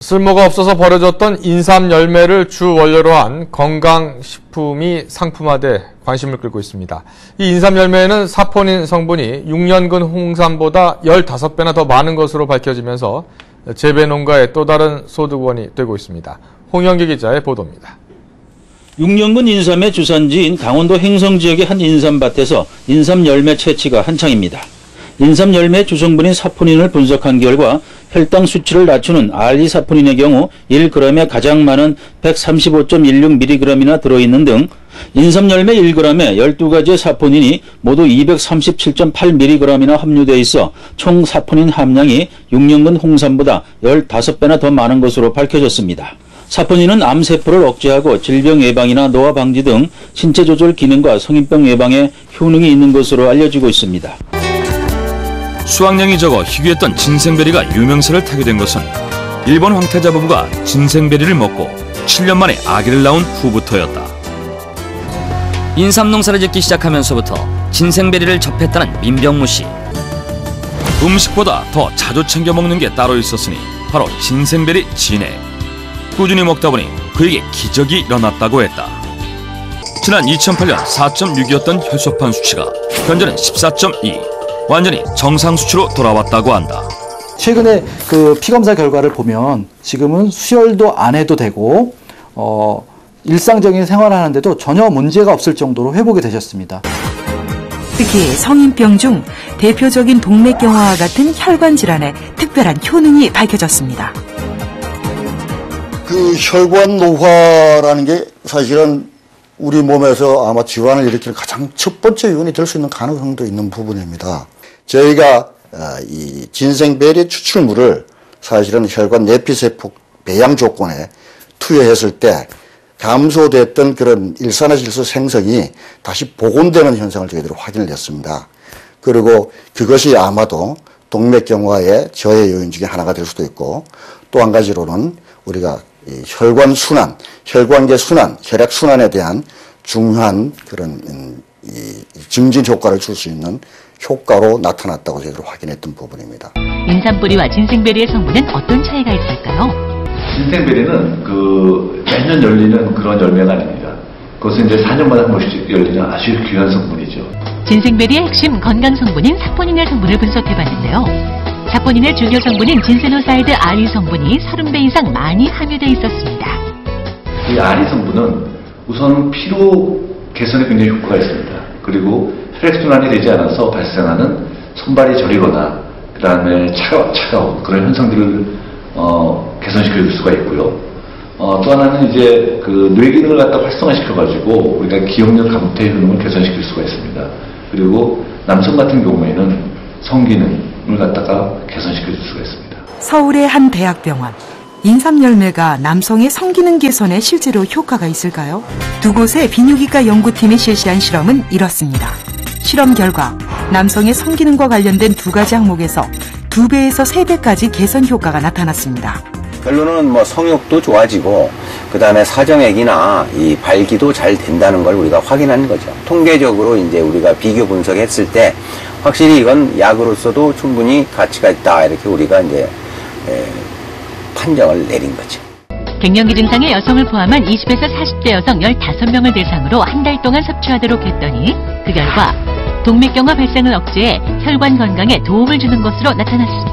쓸모가 없어서 버려졌던 인삼 열매를 주 원료로 한 건강식품이 상품화돼 관심을 끌고 있습니다. 이 인삼 열매에는 사포닌 성분이 6년근 홍삼보다 15배나 더 많은 것으로 밝혀지면서 재배농가의 또 다른 소득원이 되고 있습니다. 홍영기 기자의 보도입니다. 6년근 인삼의 주산지인 강원도 행성 지역의 한 인삼밭에서 인삼 열매 채취가 한창입니다. 인삼 열매 주성분인 사포닌을 분석한 결과 혈당 수치를 낮추는 알리사포닌의 경우 1g에 가장 많은 135.16mg이나 들어있는 등 인삼 열매 1g에 12가지의 사포닌이 모두 237.8mg이나 함유되어 있어 총 사포닌 함량이 6년근 홍삼보다 15배나 더 많은 것으로 밝혀졌습니다. 사포닌은 암세포를 억제하고 질병 예방이나 노화 방지 등 신체 조절 기능과 성인병 예방에 효능이 있는 것으로 알려지고 있습니다. 수확량이 적어 희귀했던 진생베리가 유명세를 타게 된 것은 일본 황태자 부부가 진생베리를 먹고 7년 만에 아기를 낳은 후부터였다. 인삼 농사를 짓기 시작하면서부터 진생베리를 접했다는 민병무 씨. 음식보다 더 자주 챙겨 먹는 게 따로 있었으니 바로 진생베리 진액. 꾸준히 먹다 보니 그에게 기적이 일어났다고 했다. 지난 2008년 4.6이었던 혈소판 수치가 현재는 14.2. 완전히 정상 수치로 돌아왔다고 한다. 최근에 그 피검사 결과를 보면 지금은 수혈도 안 해도 되고 일상적인 생활을 하는데도 전혀 문제가 없을 정도로 회복이 되셨습니다. 특히 성인병 중 대표적인 동맥경화와 같은 혈관 질환에 특별한 효능이 밝혀졌습니다. 그 혈관 노화라는 게 사실은 우리 몸에서 아마 질환을 일으키는 가장 첫 번째 요인이 될 수 있는 가능성도 있는 부분입니다. 저희가 이 진생베리 추출물을 사실은 혈관 내피세포 배양 조건에 투여했을 때 감소됐던 그런 일산화질소 생성이 다시 복원되는 현상을 저희들이 확인을 했습니다. 그리고 그것이 아마도 동맥경화의 저해 요인 중에 하나가 될 수도 있고, 또 한 가지로는 우리가 이 혈관 순환, 혈관계 순환, 혈액 순환에 대한 중요한 그런 이 증진 효과를 줄 수 있는 효과로 나타났다고 저희들이 확인했던 부분입니다. 인삼뿌리와 진생베리의 성분은 어떤 차이가 있을까요? 진생베리는 매년 열리는 그런 열매가 아닙니다. 그것은 이제 4년마다 한 번씩 열리는 아주 귀한 성분이죠. 진생베리의 핵심 건강 성분인 사포닌의 성분을 분석해봤는데요. 사포닌의 주요 성분인 진세노사이드 아리 성분이 30배 이상 많이 함유되어 있었습니다. 이 아리 성분은 우선 피로 개선에 굉장히 효과가 있습니다. 그리고 혈액순환이 되지 않아서 발생하는 손발이 저리거나 그 다음에 차가운 그런 현상들을 개선시켜줄 수가 있고요. 또 하나는 이제 그 뇌기능을 갖다 활성화시켜가지고 우리가 기억력 감퇴 효능을 개선시킬 수가 있습니다. 그리고 남성 같은 경우에는 성기능을 갖다가 개선시켜줄 수가 있습니다. 서울의 한 대학병원. 인삼 열매가 남성의 성기능 개선에 실제로 효과가 있을까요? 두 곳의 비뇨기과 연구팀이 실시한 실험은 이렇습니다. 실험 결과 남성의 성기능과 관련된 두 가지 항목에서 2배에서 3배까지 개선 효과가 나타났습니다. 결론은 성욕도 좋아지고 그다음에 사정액이나 이 발기도 잘 된다는 걸 우리가 확인한 거죠. 통계적으로 이제 우리가 비교 분석했을 때 확실히 이건 약으로서도 충분히 가치가 있다 이렇게 우리가 이제 판정을 내린 거죠. 갱년기 증상의 여성을 포함한 20에서 40대 여성 15명을 대상으로 한 달 동안 섭취하도록 했더니 그 결과 동맥경화 발생을 억제해 혈관 건강에 도움을 주는 것으로 나타났습니다.